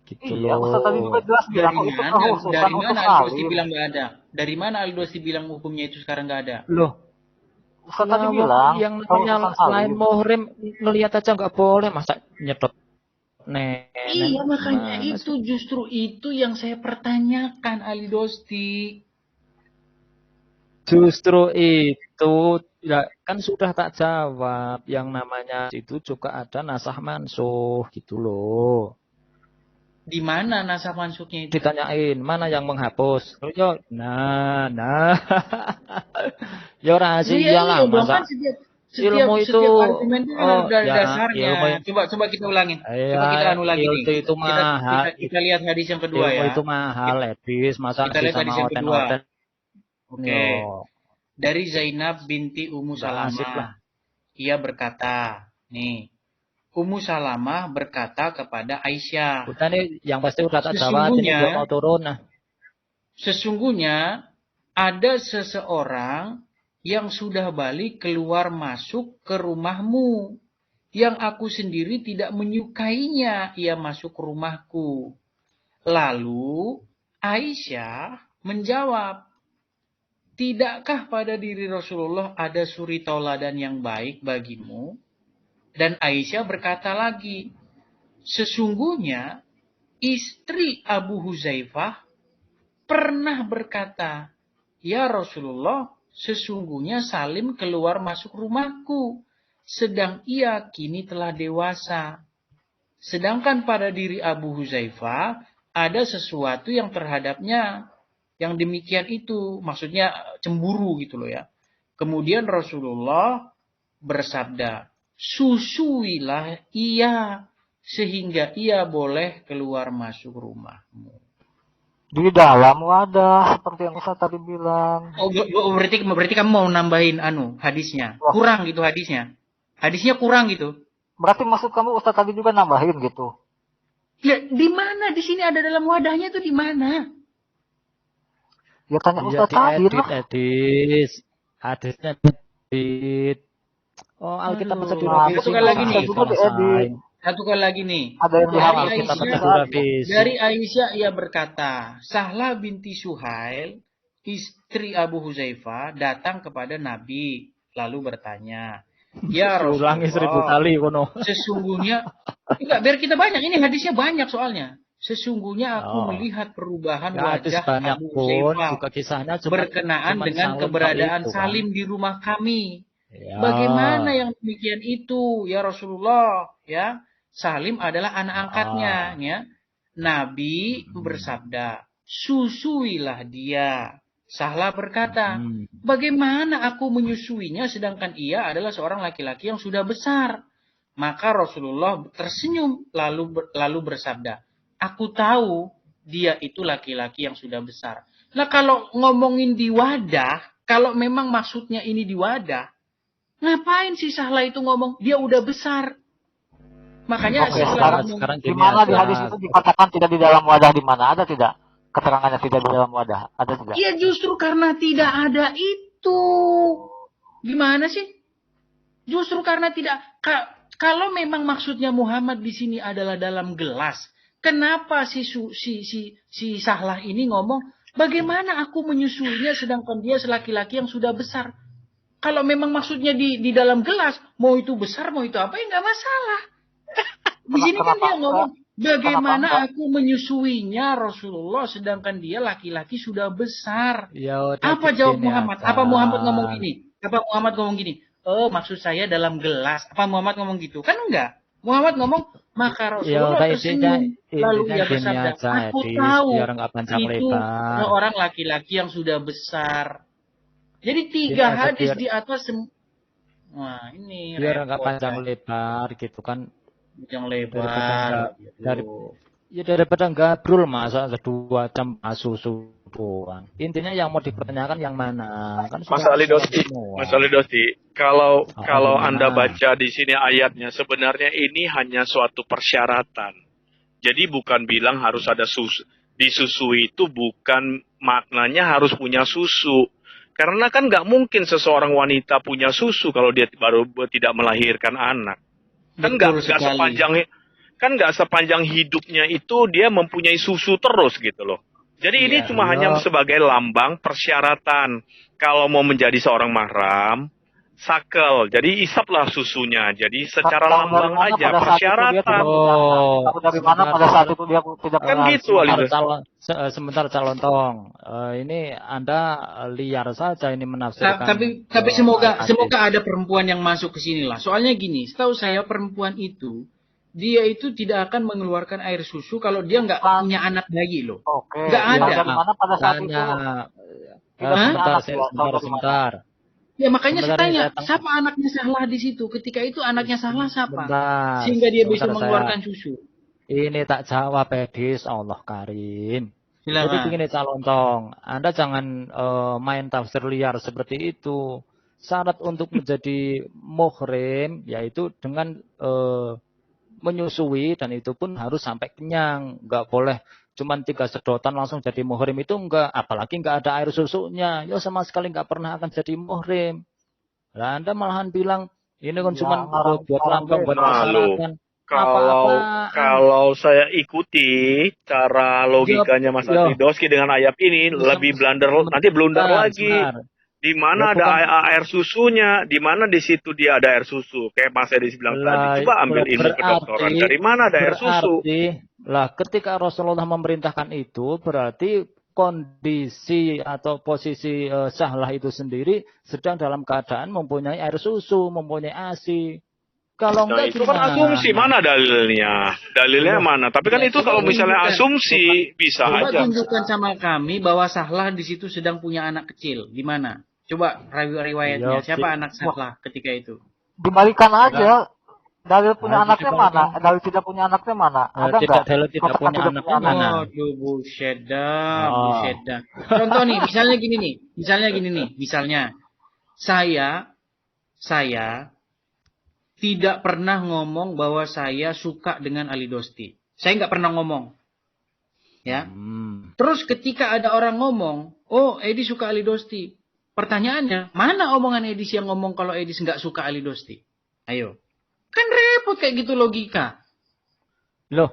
Gitu loh. Ustaz tadi juga jelas bilang dari mana Al-Dosti bilang nggak ada? Dari mana Al-Dosti bilang hukumnya itu sekarang nggak ada? Loh. Ustaz tadi bilang yang namanya selain muhrim ngelihat aja nggak boleh, masa nyedot Iya, makanya itu justru itu yang saya pertanyakan Al-Dosti. Justru itu ya, kan sudah tak jawab, yang namanya itu juga ada nasah mansuh gitu loh. Di mana nasah mansuhnya itu? Ditanyain mana yang menghapus. Yo, nah. Ya rahasia lah, masa ilmu itu argumen itu dari dasarnya. Coba kita ulangin. Coba kita ulangi ilmu itu mahal. Kita lihat hadis yang kedua ya. Ilmu itu mahal, Edis. Masa kita lihat hadis yang kedua. Oke. Dari Zainab binti Ummu Salamah. Ia berkata, nih. Ummu Salamah berkata kepada Aisyah. Udah nih, yang pasti udah tak jawab, ini belum mau turun. Sesungguhnya ada seseorang yang sudah balik keluar masuk ke rumahmu, yang aku sendiri tidak menyukainya ia masuk rumahku. Lalu Aisyah menjawab, tidakkah pada diri Rasulullah ada suri tauladan yang baik bagimu? Dan Aisyah berkata lagi, sesungguhnya istri Abu Huzaifah pernah berkata, ya Rasulullah, sesungguhnya Salim keluar masuk rumahku, sedang ia kini telah dewasa. Sedangkan pada diri Abu Huzaifah ada sesuatu yang terhadapnya, yang demikian itu, maksudnya cemburu gitu loh ya. Kemudian Rasulullah bersabda, susuilah ia sehingga ia boleh keluar masuk rumahmu. Di dalam wadah seperti yang Ustaz tadi bilang. Oh, berarti kamu mau nambahin hadisnya. Kurang gitu hadisnya. Hadisnya kurang gitu. Berarti maksud kamu Ustaz tadi juga nambahin gitu. Ya, di mana di sini ada dalam wadahnya itu di mana? Ya tanya Ustaz tadi lah. Hadisnya edit. Oh, Alkitab masih direvisi. Satu kali lagi nih. Ada yang dari Aisyah ia berkata, Sahlah binti Suhail, istri Abu Huzaifah, datang kepada Nabi lalu bertanya, ya Rasulullah, 1000 kali sesungguhnya enggak, biar kita banyak, ini hadisnya banyak soalnya. Sesungguhnya aku melihat perubahan wajah Abu Huzaifah berkenaan dengan keberadaan Salim di rumah kami. Ya. Bagaimana yang demikian itu, ya Rasulullah? Ya, Salim adalah anak angkatnya. Ya. Nabi bersabda, susuilah dia. Sahlah berkata, bagaimana aku menyusuinya sedangkan ia adalah seorang laki-laki yang sudah besar? Maka Rasulullah tersenyum lalu bersabda, aku tahu dia itu laki-laki yang sudah besar. Nah kalau ngomongin di wadah, kalau memang maksudnya ini di wadah, ngapain sih Sahlah itu ngomong dia udah besar? Makanya sekarang di mana di hadis itu dikatakan tidak di dalam wadah, di mana ada tidak? Keterangannya tidak di dalam wadah, ada tidak? Iya justru karena tidak ada itu. Gimana sih? Justru karena tidak. Kalau memang maksudnya Muhammad di sini adalah dalam gelas, kenapa si Sahlah ini ngomong, bagaimana aku menyusuinya sedangkan dia laki-laki yang sudah besar? Kalau memang maksudnya di dalam gelas, mau itu besar, mau itu apa, ya nggak masalah. Di sini kan dia ngomong, bagaimana aku menyusuinya Rasulullah sedangkan dia laki-laki sudah besar. Ya, apa jawab Muhammad? Apa Muhammad ngomong gini? Oh, maksud saya dalam gelas. Apa Muhammad ngomong gitu? Kan enggak. Muhammad ngomong, maka Rasulullah tersenyum. Lalu ia bersabda, aku tahu itu seorang laki-laki yang sudah besar. Jadi 3 hadis di atas. Wah, ini biar nggak panjang lebar gitu kan. Panjang lebar. Daripada gabrul masa 2 jam susu doang. Intinya yang mau dipertanyakan yang mana? Kan Mas Ali Dosti, kalau Anda baca di sini ayatnya, sebenarnya ini hanya suatu persyaratan. Jadi bukan bilang harus ada susu. Disusui itu bukan maknanya harus punya susu. Karena kan nggak mungkin seseorang wanita punya susu kalau dia baru tidak melahirkan anak. Kan nggak sepanjang hidupnya itu dia mempunyai susu terus gitu loh. Jadi ini cuma hanya sebagai lambang persyaratan. Kalau mau menjadi seorang mahram, sakel. Jadi isaplah susunya. Jadi secara lambang aja persyaratan. Dari mana pada saat itu dia tidak kan gitu, sebentar calon tong. Ini Anda liar saja ini menafsirkan. Tapi semoga ada perempuan yang masuk ke sini lah. Soalnya gini, setahu saya perempuan itu dia itu tidak akan mengeluarkan air susu kalau dia nggak punya anak bayi loh. Nggak ada. Dari mana pada saat itu? Sebentar. Ya makanya saya tanya, siapa anaknya Sahlah di situ? Ketika itu anaknya Sahlah siapa? Sehingga dia bisa mengeluarkan susu. Ini tak jawab Edis, Allah Karim. Silakan. Jadi begini calon tong, Anda jangan main tafsir liar seperti itu. Syarat untuk menjadi muhrim yaitu dengan menyusui, dan itu pun harus sampai kenyang. Nggak boleh cuman 3 sedotan langsung jadi muhrim, itu enggak. Apalagi enggak ada air susunya. Ya sama sekali enggak pernah akan jadi muhrim. Nah, Anda malahan bilang ini kan cuma buat lambang, buat persyaratan. Kalau saya ikuti cara logikanya Mas Alidoski dengan ayat ini lebih blunder lagi. Di mana ada air susunya, di mana di situ dia ada air susu. Kayak Mas Edis bilang tadi, coba ambil ilmu kedokteran. Dari mana ada air susu? Ketika Rasulullah memerintahkan itu, berarti kondisi atau posisi Sahlah itu sendiri sedang dalam keadaan mempunyai air susu, mempunyai ASI. Kalau enggak itu kan asumsi, mana dalilnya? Dalilnya mana? Tapi kan itu kalau misalnya asumsi bisa aja. Coba tunjukkan sama kami bahwa Sahlah di situ sedang punya anak kecil. Di mana? Coba riwayatnya. Siapa anak Sahlah ketika itu? Dibalikan aja. Dalil punya anaknya mana? Dalil tidak punya anaknya mana? Ada enggak? Dalil tidak punya anaknya mana? Aduh, buset dah. Contoh nih, misalnya gini nih. Misalnya saya tidak pernah ngomong bahwa saya suka dengan Ali Dosti. Saya nggak pernah ngomong. Ya. Terus ketika ada orang ngomong, oh Edi suka Ali Dosti. Pertanyaannya, mana omongan Edis yang ngomong kalau Edis nggak suka Ali Dosti? Ayo. Kan repot kayak gitu logika. Loh,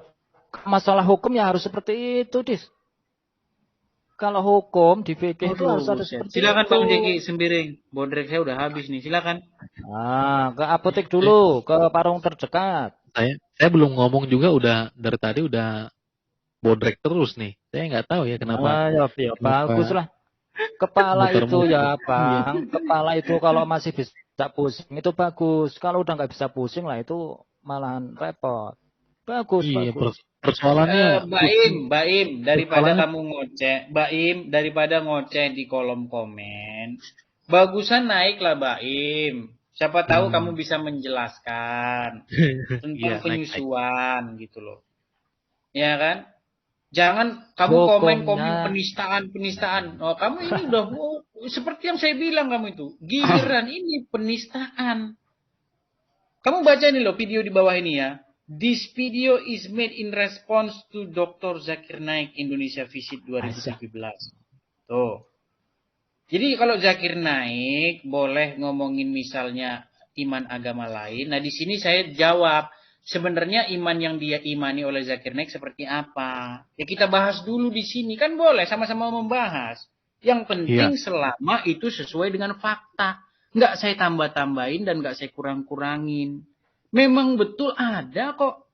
masalah hukum ya harus seperti itu, Dis. Kalau hukum di fikih itu harus ada seperti silakan itu. Bang Jeki Sembiring. Bodrek saya udah habis nih, silakan. Ke apotek dulu, ke warung terdekat. Saya belum ngomong juga dari tadi udah bodrek terus nih. Saya nggak tahu ya kenapa. Ya bagus lah. Kepala itu ya Bang, kepala itu kalau masih bisa pusing itu bagus. Kalau udah nggak bisa pusing lah itu malahan repot. Bagus. Persoalannya Baim, daripada ngoceh di kolom komen, bagusan naiklah Baim. Siapa tahu kamu bisa menjelaskan tentang penyusuan gitu loh. Ya kan? Jangan kamu komen penistaan. Oh, kamu ini udah seperti yang saya bilang kamu itu. Giliran ini penistaan. Kamu baca nih loh video di bawah ini ya. This video is made in response to Dr. Zakir Naik Indonesia Visit 2017. Tuh. Jadi kalau Zakir Naik boleh ngomongin misalnya iman agama lain. Nah di sini saya jawab. Sebenarnya iman yang dia imani oleh Zakir Naik seperti apa? Ya kita bahas dulu di sini. Kan boleh sama-sama membahas. Yang penting selama itu sesuai dengan fakta. Nggak saya tambah-tambahin dan nggak saya kurang-kurangin. Memang betul ada kok.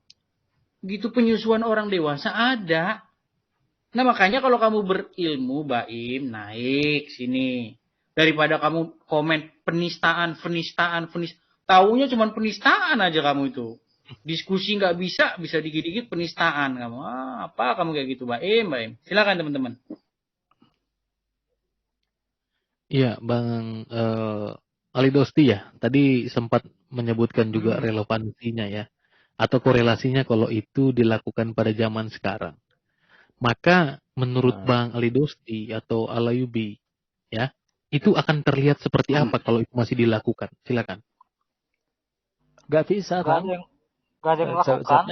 Gitu penyusuan orang dewasa ada. Nah makanya kalau kamu berilmu, Baim, naik sini. Daripada kamu komen penistaan. Taunya cuma penistaan aja kamu itu. Diskusi nggak bisa dikit-dikit penistaan kamu. Apa kamu kayak gitu, Baim? Silakan teman-teman. Iya, Bang Ali Dosti ya. Tadi sempat menyebutkan juga relevansinya ya. Atau korelasinya kalau itu dilakukan pada zaman sekarang. Maka menurut Bang Ali Dosti atau Alayubi ya, itu akan terlihat seperti apa kalau itu masih dilakukan? Silakan. Nggak bisa kan? Nggak ada yang melakukan.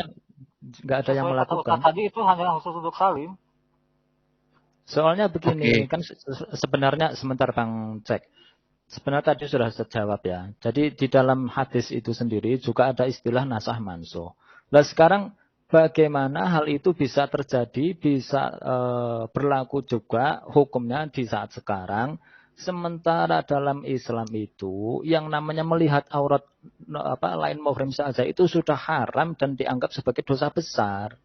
Nggak ada yang melakukan. Tadi itu hanya khusus untuk Salim. Soalnya begini, kan sebenarnya sebentar Bang Cek. Sebenarnya tadi sudah saya jawab ya. Jadi di dalam hadis itu sendiri juga ada istilah nasah mansuh. Nah sekarang bagaimana hal itu bisa terjadi, bisa berlaku juga hukumnya di saat sekarang. Sementara dalam Islam itu yang namanya melihat aurat lain muhrim saja itu sudah haram dan dianggap sebagai dosa besar.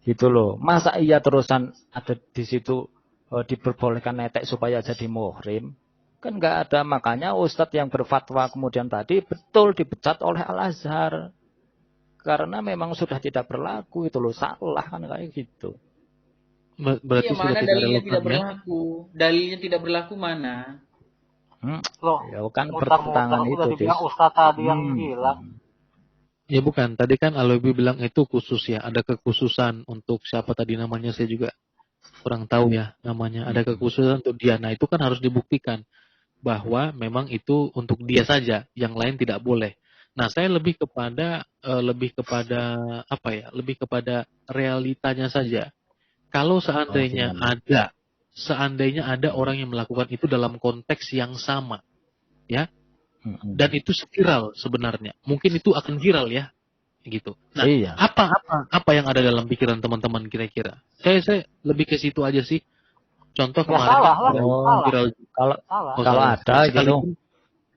Gitu loh. Masa iya terusan ada di situ diperbolehkan netek supaya jadi muhrim? Kan nggak ada. Makanya Ustadz yang berfatwa kemudian tadi betul dipecat oleh Al-Azhar. Karena memang sudah tidak berlaku itu loh. Salah kan kayak gitu. Berarti mana dalilnya tidak berlaku? Dalilnya tidak berlaku mana? Loh, ya kan pertentangan itu. Ustadz tadi yang bilang. Ya bukan, tadi kan Alobi bilang itu khusus ya, ada kekhususan untuk siapa tadi namanya saya juga kurang tahu ya namanya, ada kekhususan untuk dia. Nah itu kan harus dibuktikan bahwa memang itu untuk dia saja, yang lain tidak boleh. Nah saya lebih kepada apa ya, lebih kepada realitanya saja. Kalau seandainya ada orang yang melakukan itu dalam konteks yang sama, ya. Dan itu viral sebenarnya. Mungkin itu akan viral ya. gitu. Nah, apa yang ada dalam pikiran teman-teman kira-kira? Saya lebih ke situ aja sih. Contoh kemarin viral. Kalau ada gitu.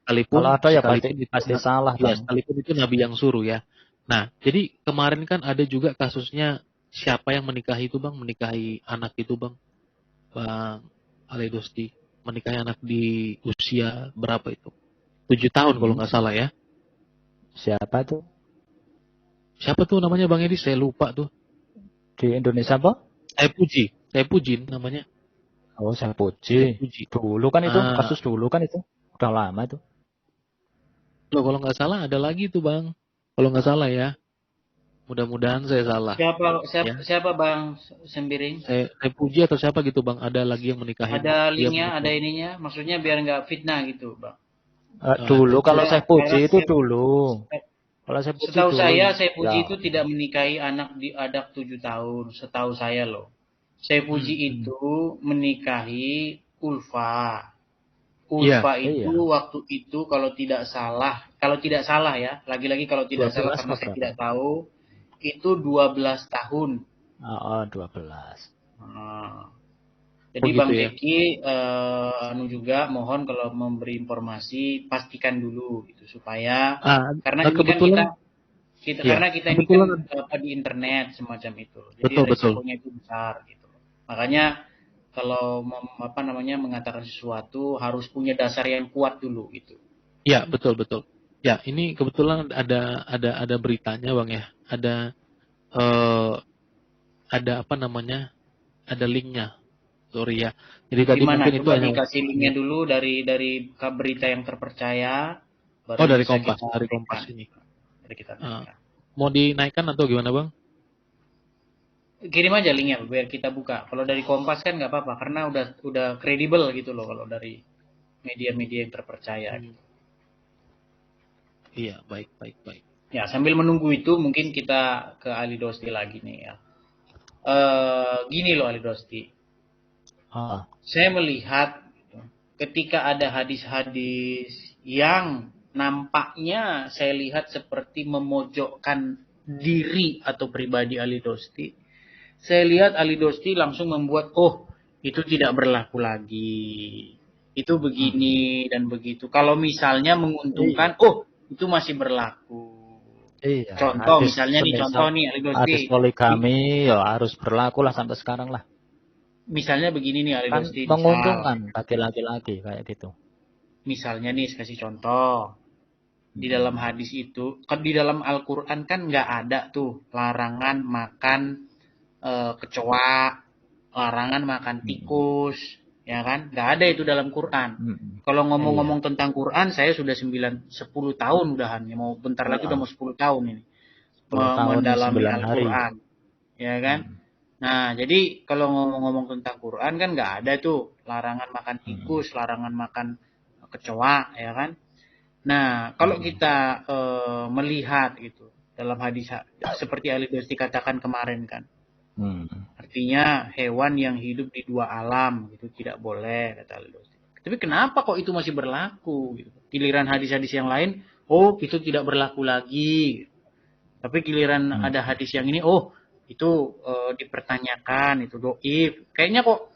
Kalau ada ya pasti salah. Ya, sekalipun itu Nabi yang suruh ya. Nah, jadi kemarin kan ada juga kasusnya siapa yang menikahi itu Bang? Menikahi anak itu Bang? Bang Ali Dosti. Menikahi anak di usia berapa itu? 7 tahun kalau nggak salah ya. Siapa tuh? Siapa tuh namanya Bang Edi? Saya lupa tuh. Di Indonesia apa? Saya Puji namanya. Oh, saya Puji. Dulu kan itu, kasus dulu kan itu. Udah lama itu. Loh, kalau nggak salah ada lagi tuh Bang. Kalau nggak salah ya. Mudah-mudahan saya salah. Siapa Bang Sembiring? Saya Puji atau siapa gitu Bang. Ada lagi yang menikahi. Ada linknya, ada ininya. Maksudnya biar nggak fitnah gitu Bang. Dulu kalau saya Puji itu dulu. Kalau saya Puji setahu saya Puji itu tidak menikahi anak 7 tahun. Setahu saya loh. Saya Puji itu menikahi Ulfa. Ulfa itu waktu itu kalau tidak salah ya, lagi-lagi kalau tidak salah karena saya tidak tahu, itu 12 tahun. Oh, 12. Jadi Bang Eki juga mohon kalau memberi informasi pastikan dulu gitu supaya karena ini kan karena kita ini kan di internet semacam itu. Jadi resikonya itu besar gitu. Makanya kalau mengatakan sesuatu harus punya dasar yang kuat dulu gitu. Ya, betul. Ya, ini kebetulan ada beritanya Bang ya. Ada ada linknya. Sorry ya. Jadi tadi mungkin itu hanya dikasih linknya dulu dari berita yang terpercaya. Dari Kompas, ini. Dari kita. Mau dinaikkan atau gimana Bang? Kirim aja linknya biar kita buka. Kalau dari Kompas kan nggak apa-apa karena udah kredibel gitu loh kalau dari media-media yang terpercaya. Gitu. Iya, baik. Ya, sambil menunggu itu mungkin kita ke Ali Dosti lagi nih ya. Gini loh Ali Dosti. Saya melihat ketika ada hadis-hadis yang nampaknya saya lihat seperti memojokkan diri atau pribadi Ali Dosti. Saya lihat Ali Dosti langsung membuat, itu tidak berlaku lagi. Itu begini dan begitu. Kalau misalnya menguntungkan, itu masih berlaku. Iya. Contoh misalnya contoh nih Ali Dosti. Hadis poligami ya harus berlaku lah sampai sekarang lah. Misalnya begini nih Ali Dosti. Menguntungkan bagi laki-laki kayak gitu. Misalnya nih kasih contoh. Di dalam hadis itu, di dalam Al-Quran kan nggak ada tuh larangan makan kecoa, larangan makan tikus, ya kan? Nggak ada itu dalam Quran. Kalau ngomong-ngomong tentang Quran, saya sudah 10 tahun udahan, ya mau bentar lagi udah mau 10 tahun ini mendalami Al-Quran, ya kan? Nah, jadi kalau ngomong-ngomong tentang Quran kan nggak ada tuh larangan makan tikus, larangan makan kecoa, ya kan? Nah, kalau kita melihat gitu dalam hadis seperti Ali Dosti katakan kemarin kan. Artinya hewan yang hidup di 2 alam gitu tidak boleh kata Ali Dosti. Tapi kenapa kok itu masih berlaku gitu? Giliran hadis-hadis yang lain, itu tidak berlaku lagi. Tapi giliran ada hadis yang ini, itu dipertanyakan, itu doib. Kayaknya kok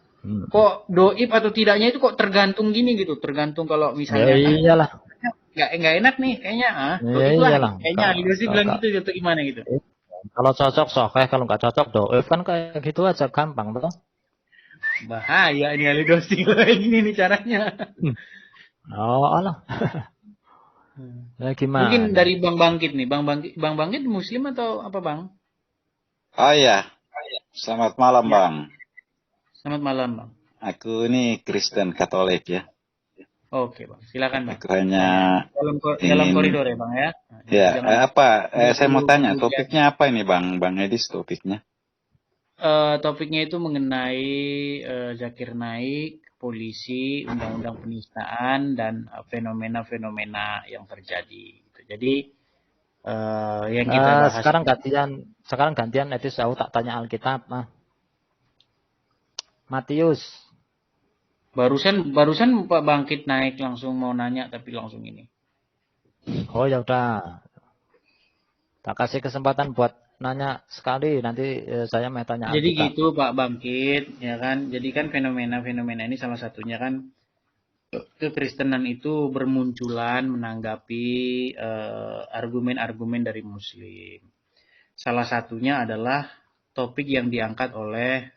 doib atau tidaknya itu kok tergantung gini gitu, tergantung kalau misalnya iyalah. Nggak enak nih kayaknya kayaknya Ali Dosti bilang gitu atau gimana gitu. Kalau cocok sahih, kalau nggak cocok doif kan kayak gitu aja gampang toh. Bahaya ini Ali Dosti ini nih caranya. Alah. Ya, gimana? Mungkin dari Bang Bangkit nih, Bang Bangkit Muslim atau apa Bang? Oh iya, selamat malam Bang. Selamat malam Bang. Aku ini Kristen Katolik ya. Oke Bang, silakan Bang. Aku hanya dalam koridor ya Bang ya. Ya, saya mau tanya topiknya apa ini Bang Edis topiknya? Topiknya itu mengenai Zakir Naik, polisi, undang-undang penistaan dan fenomena-fenomena yang terjadi. Jadi yang kita bahas sekarang gantian Edis, aku tak tanya Alkitab Matius. Barusan Pak Bangkit naik langsung mau nanya tapi langsung ini. Oh ya udah. Tak kasih kesempatan buat nanya sekali, nanti saya mau tanya. Jadi gitu Pak Bangkit, ya kan? Jadi kan fenomena-fenomena ini salah satunya kan kekristenan itu bermunculan menanggapi argumen-argumen dari Muslim. Salah satunya adalah topik yang diangkat oleh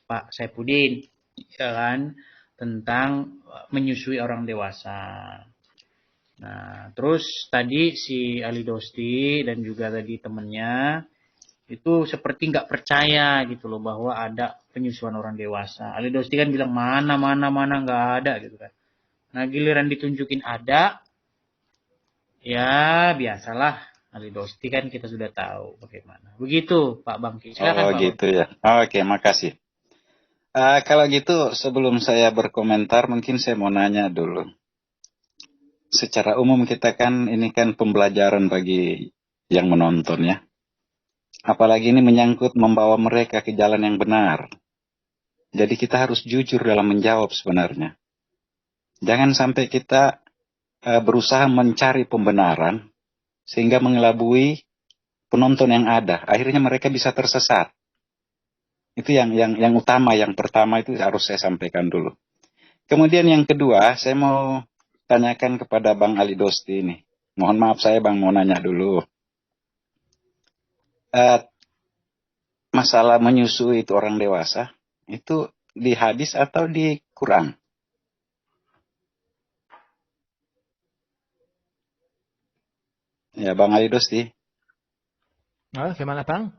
Pak Saifuddin, ya kan, tentang menyusui orang dewasa. Nah, terus tadi si Ali Dosti dan juga tadi temennya itu seperti nggak percaya gitu loh bahwa ada penyusuan orang dewasa. Ali Dosti kan bilang mana nggak ada gitu kan. Nah, giliran ditunjukin ada, ya biasalah. Ali Dosti kan kita sudah tahu bagaimana. Begitu Pak Bangki. Silakan Pak gitu ya. Oke, makasih. Kalau gitu sebelum saya berkomentar mungkin saya mau nanya dulu. Secara umum kita kan ini kan pembelajaran bagi yang menonton ya. Apalagi ini menyangkut membawa mereka ke jalan yang benar. Jadi kita harus jujur dalam menjawab sebenarnya. Jangan sampai kita berusaha mencari pembenaran sehingga mengelabui penonton yang ada. Akhirnya mereka bisa tersesat. Itu yang utama, yang pertama itu harus saya sampaikan dulu. Kemudian yang kedua, saya mau tanyakan kepada Bang Ali Dosti ini. Mohon maaf saya Bang mau nanya dulu. Masalah menyusui itu orang dewasa, itu di hadis atau di Quran? Ya Bang Ali Dosti. Gimana Bang?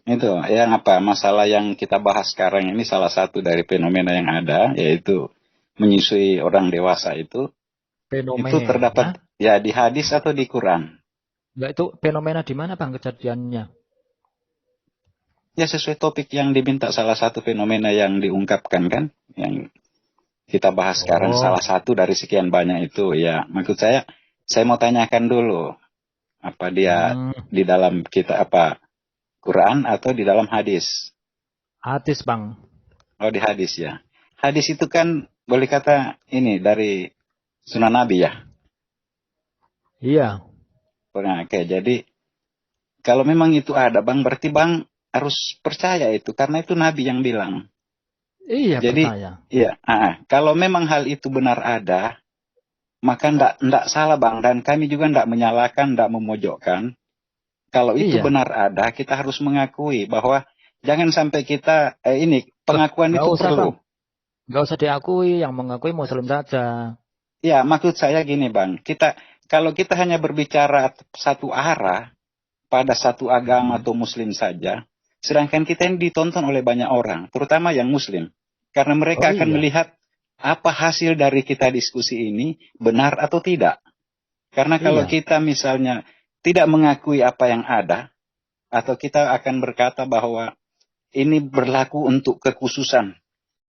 Itu yang apa? Masalah yang kita bahas sekarang ini salah satu dari fenomena yang ada, yaitu menyusui orang dewasa itu. Fenomena. Itu terdapat ya di hadis atau di Quran? Enggak, itu fenomena di mana Bang kejadiannya? Ya sesuai topik yang diminta, salah satu fenomena yang diungkapkan kan, yang kita bahas sekarang salah satu dari sekian banyak itu. Ya maksud saya mau tanyakan dulu, apa dia di dalam kita apa Quran atau di dalam hadis? Hadis Bang. Oh di hadis ya. Hadis itu kan boleh kata ini dari Sunan Nabi ya? Iya. Nah, oke, jadi kalau memang itu ada Bang, berarti Bang harus percaya itu, karena itu Nabi yang bilang. Iya, jadi, percaya. Iya, kalau memang hal itu benar ada, maka ndak salah Bang, dan kami juga ndak menyalahkan, ndak memojokkan. Kalau itu benar ada, kita harus mengakui bahwa jangan sampai kita pengakuan itu perlu. Nggak usah diakui, yang mengakui Muslim saja. Ya, maksud saya gini Bang, kalau kita hanya berbicara satu arah pada satu agama atau Muslim saja, sedangkan kita ini ditonton oleh banyak orang, terutama yang Muslim, karena mereka akan melihat apa hasil dari kita diskusi ini benar atau tidak. Karena kalau kita misalnya tidak mengakui apa yang ada, atau kita akan berkata bahwa ini berlaku untuk kekhususan